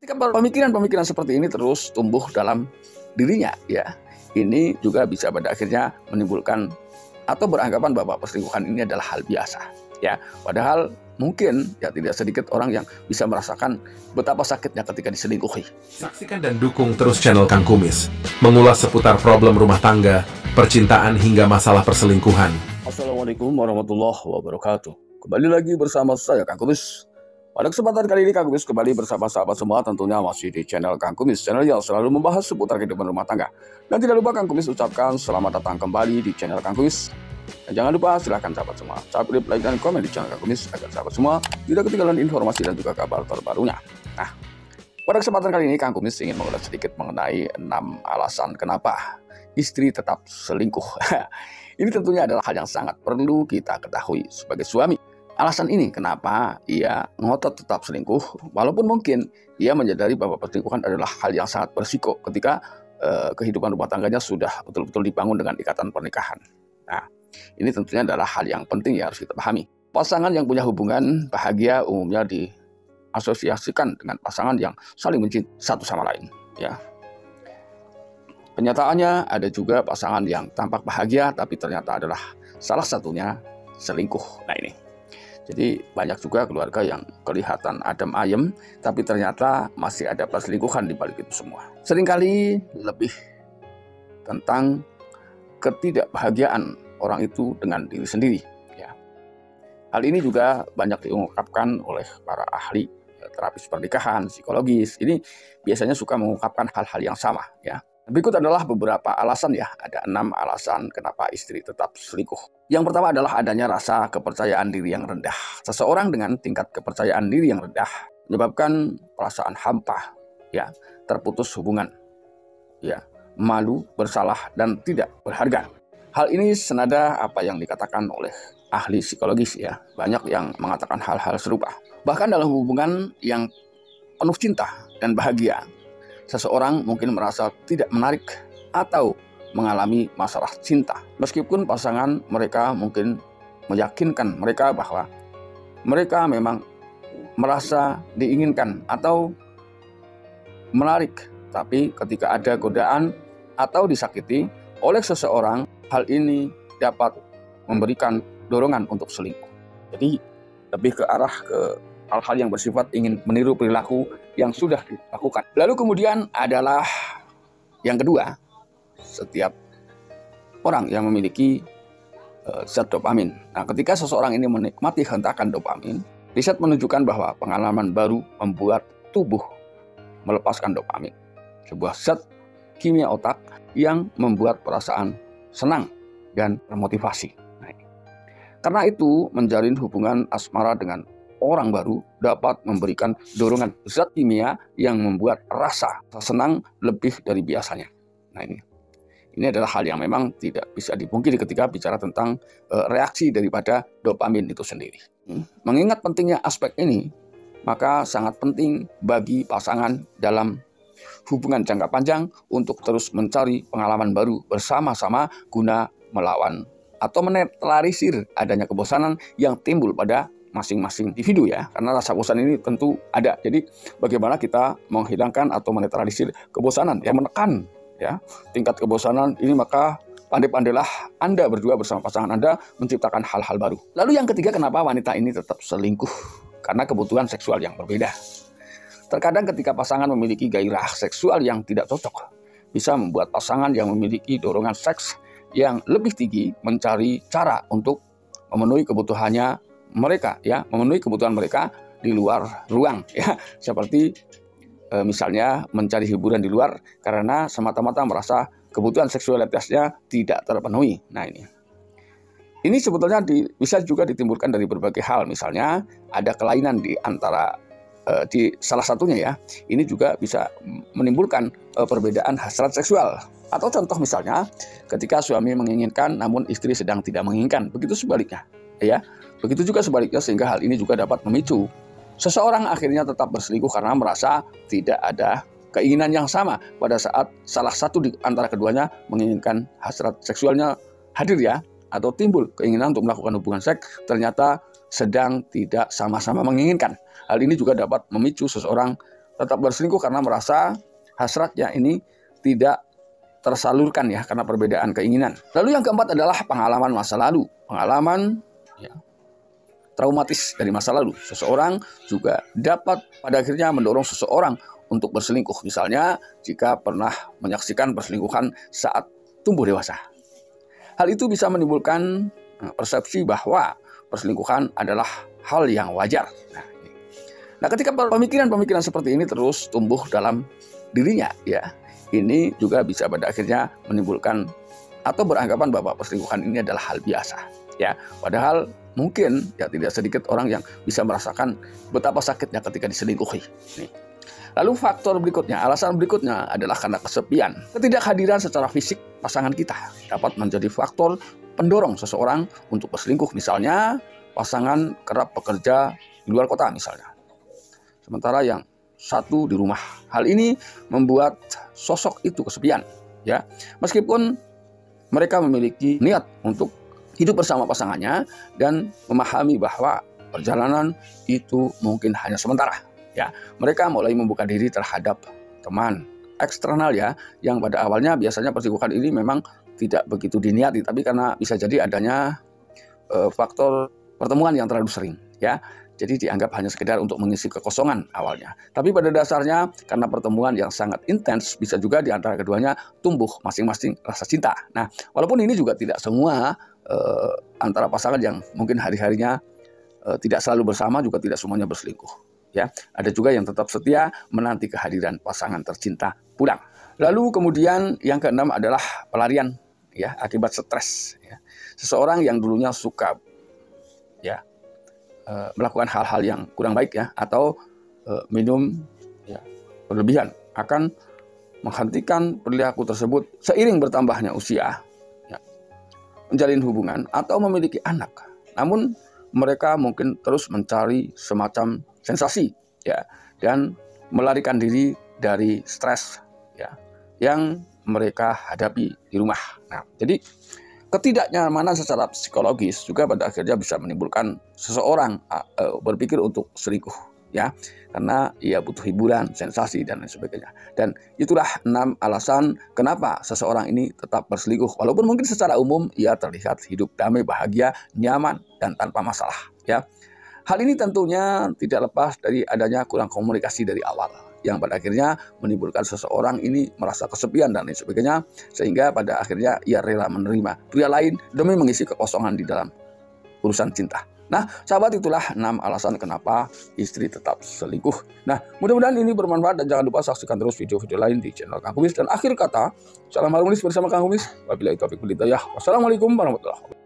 Pemikiran-pemikiran seperti ini terus tumbuh dalam dirinya, ya, ini juga bisa pada akhirnya menimbulkan atau beranggapan bahwa perselingkuhan ini adalah hal biasa, ya. Padahal mungkin ya tidak sedikit orang yang bisa merasakan betapa sakitnya ketika diselingkuhi. Saksikan dan dukung terus channel Kang Kumis, mengulas seputar problem rumah tangga, percintaan hingga masalah perselingkuhan. Assalamualaikum warahmatullahi wabarakatuh. Kembali lagi bersama saya Kang Kumis. Pada kesempatan kali ini Kang Kumis kembali bersama sahabat semua, tentunya masih di channel Kang Kumis, channel yang selalu membahas seputar kehidupan rumah tangga. Dan tidak lupa Kang Kumis ucapkan selamat datang kembali di channel Kang Kumis. Dan jangan lupa silahkan sahabat semua subscribe, like, dan komen di channel Kang Kumis agar sahabat semua tidak ketinggalan informasi dan juga kabar terbarunya. Nah, pada kesempatan kali ini Kang Kumis ingin mengulas sedikit mengenai 6 alasan kenapa istri tetap selingkuh. Ini tentunya adalah hal yang sangat perlu kita ketahui sebagai suami. Alasan ini kenapa ia ngotot tetap selingkuh, walaupun mungkin ia menyadari bahwa perselingkuhan adalah hal yang sangat berisiko ketika kehidupan rumah tangganya sudah betul-betul dibangun dengan ikatan pernikahan. Nah, ini tentunya adalah hal yang penting yang harus kita pahami. Pasangan yang punya hubungan bahagia umumnya diasosiasikan dengan pasangan yang saling mencintai satu sama lain, ya. Kenyataannya ada juga pasangan yang tampak bahagia tapi ternyata adalah salah satunya selingkuh. Nah ini. Jadi banyak juga keluarga yang kelihatan adem ayem tapi ternyata masih ada perselingkuhan di balik itu semua. Seringkali lebih tentang ketidakbahagiaan orang itu dengan diri sendiri, ya. Hal ini juga banyak diungkapkan oleh para ahli terapis pernikahan, psikologis. Ini biasanya suka mengungkapkan hal-hal yang sama, ya. Berikut adalah beberapa alasan, ya. Ada 6 alasan kenapa istri tetap selingkuh. Yang pertama adalah adanya rasa kepercayaan diri yang rendah. Seseorang dengan tingkat kepercayaan diri yang rendah menyebabkan perasaan hampa, ya, terputus hubungan, ya, malu, bersalah, dan tidak berharga. Hal ini senada apa yang dikatakan oleh ahli psikologis, ya. Banyak yang mengatakan hal-hal serupa. Bahkan dalam hubungan yang penuh cinta dan bahagia, seseorang mungkin merasa tidak menarik atau mengalami masalah cinta. Meskipun pasangan mereka mungkin meyakinkan mereka bahwa mereka memang merasa diinginkan atau menarik. Tapi ketika ada godaan atau disakiti oleh seseorang, hal ini dapat memberikan dorongan untuk selingkuh. Jadi lebih ke arah ke hal-hal yang bersifat ingin meniru perilaku yang sudah dilakukan. Lalu kemudian adalah yang kedua, setiap orang yang memiliki zat dopamin. Nah, ketika seseorang ini menikmati hentakan dopamin, riset menunjukkan bahwa pengalaman baru membuat tubuh melepaskan dopamin, sebuah zat kimia otak yang membuat perasaan senang dan termotivasi. Nah, karena itu, menjalin hubungan asmara dengan orang baru dapat memberikan dorongan zat kimia yang membuat rasa senang lebih dari biasanya. Nah ini adalah hal yang memang tidak bisa dipungkiri ketika bicara tentang reaksi daripada dopamin itu sendiri. Mengingat pentingnya aspek ini, maka sangat penting bagi pasangan dalam hubungan jangka panjang untuk terus mencari pengalaman baru bersama-sama guna melawan atau menetralisir adanya kebosanan yang timbul pada masing-masing individu, ya. Karena rasa bosan ini tentu ada. Jadi bagaimana kita menghilangkan atau menetralisir kebosanan, yang menekan, ya, tingkat kebosanan ini, maka pandai-pandailah Anda berdua bersama pasangan Anda menciptakan hal-hal baru. Lalu yang ketiga, kenapa wanita ini tetap selingkuh? Karena kebutuhan seksual yang berbeda. Terkadang ketika pasangan memiliki gairah seksual yang tidak cocok, bisa membuat pasangan yang memiliki dorongan seks yang lebih tinggi mencari cara untuk memenuhi kebutuhannya mereka, ya, memenuhi kebutuhan mereka di luar ruang, ya, seperti misalnya mencari hiburan di luar karena semata-mata merasa kebutuhan seksualitasnya tidak terpenuhi. Nah ini sebetulnya bisa juga ditimbulkan dari berbagai hal. Misalnya ada kelainan di antara di salah satunya, ya, ini juga bisa menimbulkan perbedaan hasrat seksual. Atau contoh misalnya ketika suami menginginkan namun istri sedang tidak menginginkan, begitu sebaliknya, ya. Begitu juga sebaliknya, sehingga hal ini juga dapat memicu seseorang akhirnya tetap berselingkuh karena merasa tidak ada keinginan yang sama pada saat salah satu di antara keduanya menginginkan hasrat seksualnya hadir, ya, atau timbul keinginan untuk melakukan hubungan seks, ternyata sedang tidak sama-sama menginginkan. Hal ini juga dapat memicu seseorang tetap berselingkuh karena merasa hasratnya ini tidak tersalurkan ya, karena perbedaan keinginan. Lalu yang keempat adalah pengalaman masa lalu. Pengalaman ya, traumatis dari masa lalu. Seseorang juga dapat pada akhirnya mendorong seseorang untuk berselingkuh. Misalnya jika pernah menyaksikan perselingkuhan saat tumbuh dewasa. Hal itu bisa menimbulkan persepsi bahwa perselingkuhan adalah hal yang wajar. Nah, ketika pemikiran-pemikiran seperti ini terus tumbuh dalam dirinya, ya, ini juga bisa pada akhirnya menimbulkan atau beranggapan bahwa perselingkuhan ini adalah hal biasa, ya. Padahal mungkin ya tidak sedikit orang yang bisa merasakan betapa sakitnya ketika diselingkuhi. Nih. Lalu faktor berikutnya, alasan berikutnya adalah karena kesepian. Ketidakhadiran secara fisik pasangan kita dapat menjadi faktor pendorong seseorang untuk berselingkuh. Misalnya pasangan kerap bekerja di luar kota misalnya, sementara yang satu di rumah. Hal ini membuat sosok itu kesepian, ya. Meskipun mereka memiliki niat untuk hidup bersama pasangannya dan memahami bahwa perjalanan itu mungkin hanya sementara, ya. Mereka mulai membuka diri terhadap teman eksternal ya, yang pada awalnya biasanya perselingkuhan ini memang tidak begitu diniati, tapi karena bisa jadi adanya faktor pertemuan yang terlalu sering, ya. Jadi dianggap hanya sekedar untuk mengisi kekosongan awalnya. Tapi pada dasarnya karena pertemuan yang sangat intens, bisa juga di antara keduanya tumbuh masing-masing rasa cinta. Nah, walaupun ini juga tidak semua antara pasangan yang mungkin hari-harinya tidak selalu bersama, juga tidak semuanya berselingkuh. Ya, ada juga yang tetap setia menanti kehadiran pasangan tercinta pulang. Lalu kemudian yang keenam adalah pelarian, ya, akibat stres. Ya. Seseorang yang dulunya suka, ya, melakukan hal-hal yang kurang baik ya, atau minum ya, berlebihan, akan menghentikan perilaku tersebut seiring bertambahnya usia, ya, menjalin hubungan atau memiliki anak. Namun mereka mungkin terus mencari semacam sensasi, ya, dan melarikan diri dari stres, ya, yang mereka hadapi di rumah. Nah, jadi ketidaknyamanan secara psikologis juga pada akhirnya bisa menimbulkan seseorang berpikir untuk selingkuh, ya, karena ia butuh hiburan, sensasi dan lain sebagainya. Dan itulah 6 alasan kenapa seseorang ini tetap berselingkuh, walaupun mungkin secara umum ia terlihat hidup damai, bahagia, nyaman dan tanpa masalah, ya. Hal ini tentunya tidak lepas dari adanya kurang komunikasi dari awal, yang pada akhirnya menimbulkan seseorang ini merasa kesepian dan lain sebagainya, sehingga pada akhirnya ia rela menerima pria lain demi mengisi kekosongan di dalam urusan cinta. Nah, sahabat, itulah 6 alasan kenapa istri tetap selingkuh. Nah, mudah-mudahan ini bermanfaat dan jangan lupa saksikan terus video-video lain di channel Kang Kumis. Dan akhir kata, salam harmonis bersama Kang Kumis. Wabillahi taufiq wal hidayah. Wassalamualaikum warahmatullahi wabarakatuh.